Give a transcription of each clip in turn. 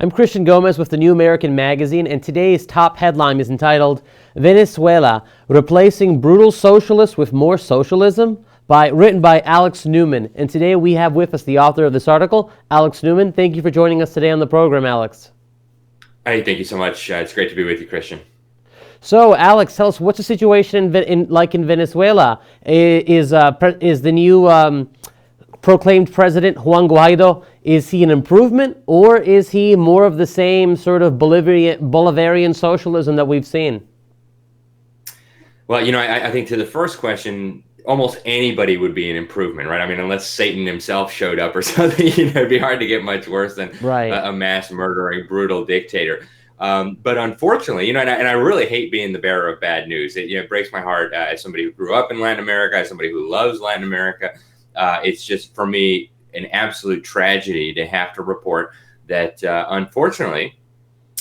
I'm Christian Gomez with the New American Magazine, and today's top headline is entitled, Venezuela, Replacing Brutal Socialists with More Socialism, written by Alex Newman. And today we have with us the author of this article, Alex Newman. Thank you for joining us today on the program, Alex. Hey, thank you so much. It's great to be with you, Christian. So, Alex, tell us, what's the situation in Venezuela? Is the new proclaimed president, Juan Guaidó, is he an improvement, or is he more of the same sort of Bolivarian socialism that we've seen? Well, I think to the first question, almost anybody would be an improvement, right? I mean, unless Satan himself showed up or something, it'd be hard to get much worse than a mass murdering, brutal dictator. But unfortunately, and I really hate being the bearer of bad news. It breaks my heart as somebody who grew up in Latin America, as somebody who loves Latin America. It's just, for me, an absolute tragedy to have to report that, unfortunately,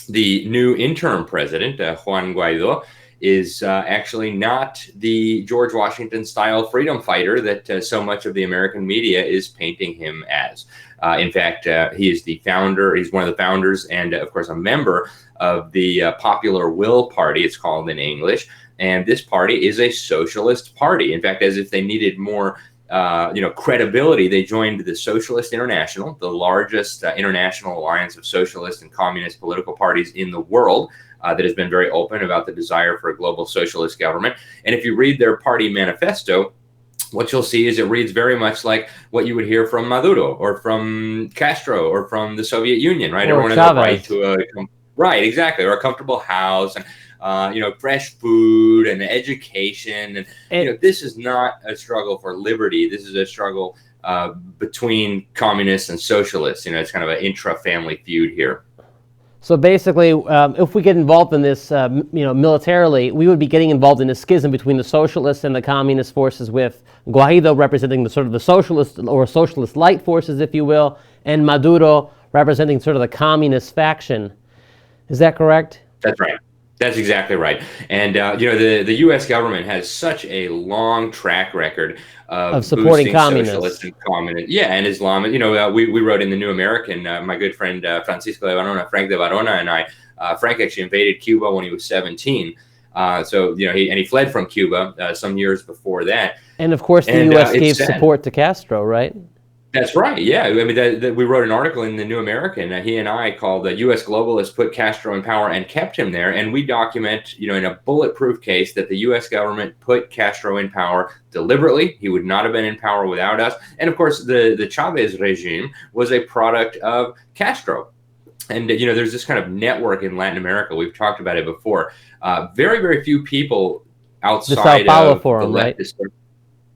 the new interim president, Juan Guaidó, is actually not the George Washington-style freedom fighter that so much of the American media is painting him as. In fact, he is the founder, he's one of the founders and, of course, a member of the Popular Will Party, it's called in English. And this party is a socialist party. In fact, as if they needed more credibility, they joined the Socialist International, the largest international alliance of socialist and communist political parties in the world, that has been very open about the desire for a global socialist government. And if you read their party manifesto, what you'll see is it reads very much like what you would hear from Maduro or from Castro or from the Soviet Union, right? Or Everyone Chavez. has a right to or a comfortable house and fresh food and education. And this is not a struggle for liberty. This is a struggle between communists and socialists. It's kind of an intra-family feud here. So basically, if we get involved in this, militarily, we would be getting involved in a schism between the socialists and the communist forces, with Guaidó representing the sort of the socialist or socialist light forces, if you will, and Maduro representing sort of the communist faction. Is that correct? That's right. That's exactly right. And, the U.S. government has such a long track record of supporting communists. Socialists and communists. Yeah, and Islam. We wrote in the New American, my good friend Frank de Varona and I, Frank actually invaded Cuba when he was 17. He fled from Cuba some years before that. And, of course, the U.S. gave support to Castro, right? That's right. Yeah, I mean, we wrote an article in the New American. He and I called "The U.S. Globalists Put Castro in Power and Kept Him There," and we document, in a bulletproof case, that the U.S. government put Castro in power deliberately. He would not have been in power without us. And of course, the Chavez regime was a product of Castro. And there's this kind of network in Latin America. We've talked about it before. Very, very few people outside the Sao Paulo of Forum, the right?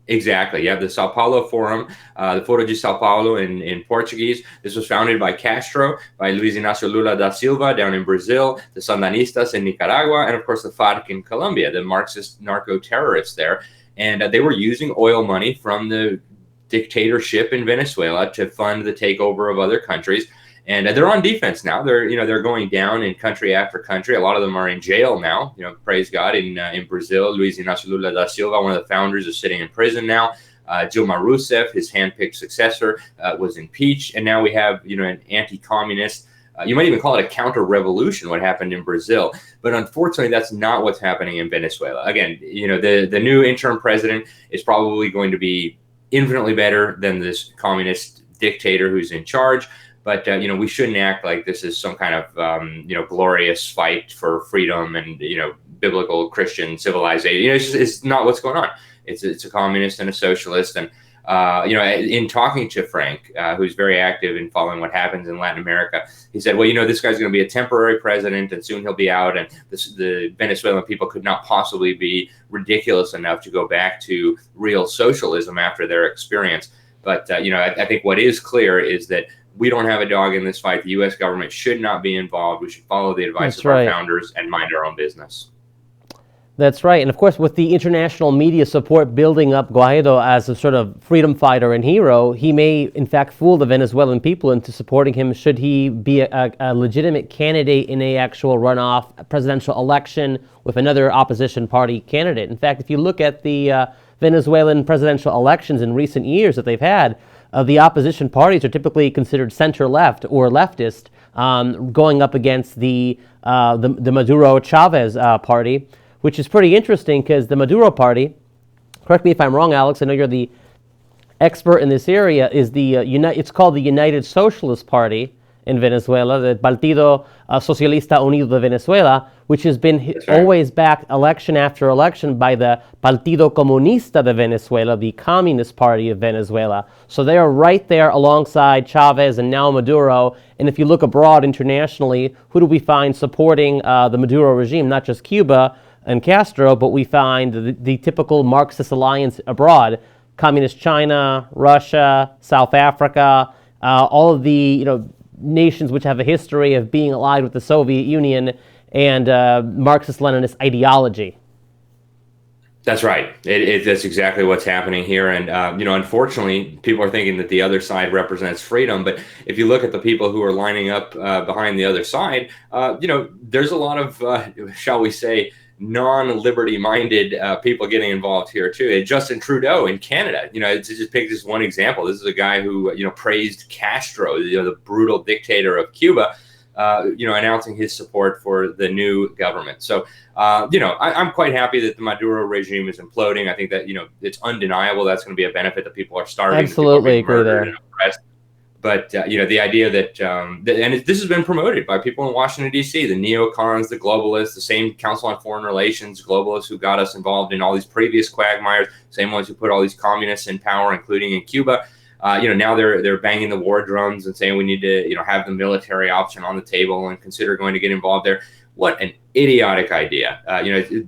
Exactly. You have the Sao Paulo Forum, the Foro de Sao Paulo in Portuguese. This was founded by Castro, by Luiz Inácio Lula da Silva down in Brazil, the Sandinistas in Nicaragua, and of course the FARC in Colombia, the Marxist narco-terrorists there. And they were using oil money from the dictatorship in Venezuela to fund the takeover of other countries. And they're on defense now. They're going down in country after country. A lot of them are in jail now. Praise God. In Brazil, Luiz Inácio Lula da Silva, one of the founders, is sitting in prison now. Dilma Rousseff, his handpicked successor, was impeached, and now we have an anti-communist. You might even call it a counter-revolution. What happened in Brazil, but unfortunately, that's not what's happening in Venezuela. Again, the new interim president is probably going to be infinitely better than this communist dictator who's in charge. But, we shouldn't act like this is some kind of, glorious fight for freedom and, biblical Christian civilization. It's not what's going on. It's a communist and a socialist. And, in talking to Frank, who's very active in following what happens in Latin America, he said, well, this guy's going to be a temporary president and soon he'll be out. And the Venezuelan people could not possibly be ridiculous enough to go back to real socialism after their experience. But, I think what is clear is that we don't have a dog in this fight. The U.S. government should not be involved. We should follow the advice of our founders and mind our own business. That's right. And of course, with the international media support building up Guaidó as a sort of freedom fighter and hero, he may, in fact, fool the Venezuelan people into supporting him should he be a legitimate candidate in a actual runoff presidential election with another opposition party candidate. In fact, if you look at the Venezuelan presidential elections in recent years that they've had, the opposition parties are typically considered center-left or leftist. going up against the Maduro Chavez party, which is pretty interesting because the Maduro party, correct me if I'm wrong, Alex, I know you're the expert in this area, is it's called the United Socialist Party in Venezuela, the Partido Socialista Unido de Venezuela, which has been always backed election after election by the Partido Comunista de Venezuela, the Communist Party of Venezuela. So they are right there alongside Chavez and now Maduro. And if you look abroad internationally, who do we find supporting the Maduro regime? Not just Cuba and Castro, but we find the typical Marxist alliance abroad: Communist China, Russia, South Africa, all of the nations which have a history of being allied with the Soviet Union and Marxist-Leninist ideology. That's right. That's exactly what's happening here. And, unfortunately, people are thinking that the other side represents freedom. But if you look at the people who are lining up behind the other side, there's a lot of, shall we say, non-liberty-minded people getting involved here too. Justin Trudeau in Canada, to just pick this one example, this is a guy who praised Castro, the brutal dictator of Cuba, announcing his support for the new government. So, I'm quite happy that the Maduro regime is imploding. I think that it's undeniable that's going to be a benefit, that people are starving. Absolutely agree there. But, the idea that, this has been promoted by people in Washington, D.C., the neocons, the globalists, the same Council on Foreign Relations globalists who got us involved in all these previous quagmires, same ones who put all these communists in power, including in Cuba. Now they're banging the war drums and saying we need to, have the military option on the table and consider going to get involved there. What an idiotic idea.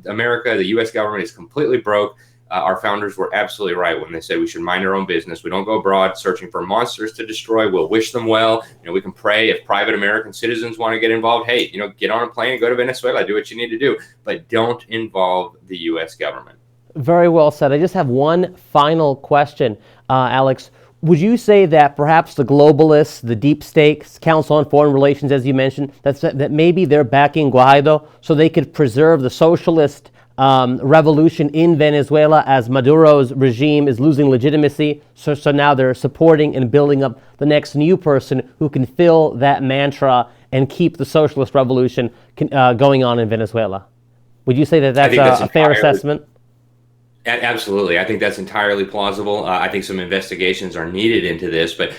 America, the U.S. government is completely broke. Our founders were absolutely right when they said we should mind our own business. We don't go abroad searching for monsters to destroy. We'll wish them well. We can pray if private American citizens want to get involved. Hey, get on a plane and go to Venezuela. Do what you need to do, but don't involve the U.S. government. Very well said. I just have one final question, Alex. Would you say that perhaps the globalists, the deep state, Council on Foreign Relations, as you mentioned, that maybe they're backing Guaido so they could preserve the socialist revolution in Venezuela as Maduro's regime is losing legitimacy? So now they're supporting and building up the next new person who can fill that mantra and keep the socialist revolution going on in Venezuela. Would you say that that's a fair assessment? Absolutely. I think that's entirely plausible. I think some investigations are needed into this, but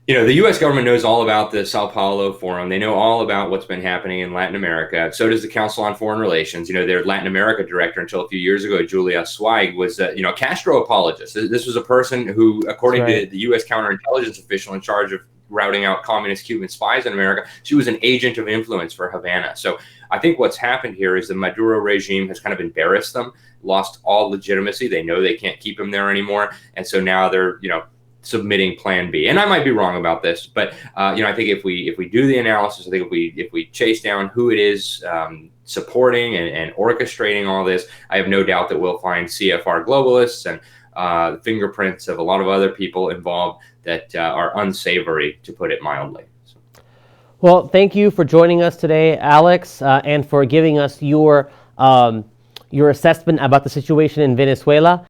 the U.S. government knows all about the Sao Paulo Forum. They know all about what's been happening in Latin America. So does the Council on Foreign Relations. Their Latin America director until a few years ago, Julia Zweig, was a Castro apologist. This was a person who, according to the U.S. counterintelligence official in charge of routing out communist Cuban spies in America, she was an agent of influence for Havana. So I think what's happened here is the Maduro regime has kind of embarrassed them, lost all legitimacy. They know they can't keep him there anymore. And so now they're, submitting Plan B. And I might be wrong about this, but I think if we do the analysis, I think if we chase down who it is supporting and orchestrating all this, I have no doubt that we'll find CFR globalists and fingerprints of a lot of other people involved that are unsavory, to put it mildly. Well, thank you for joining us today, Alex, and for giving us your assessment about the situation in Venezuela.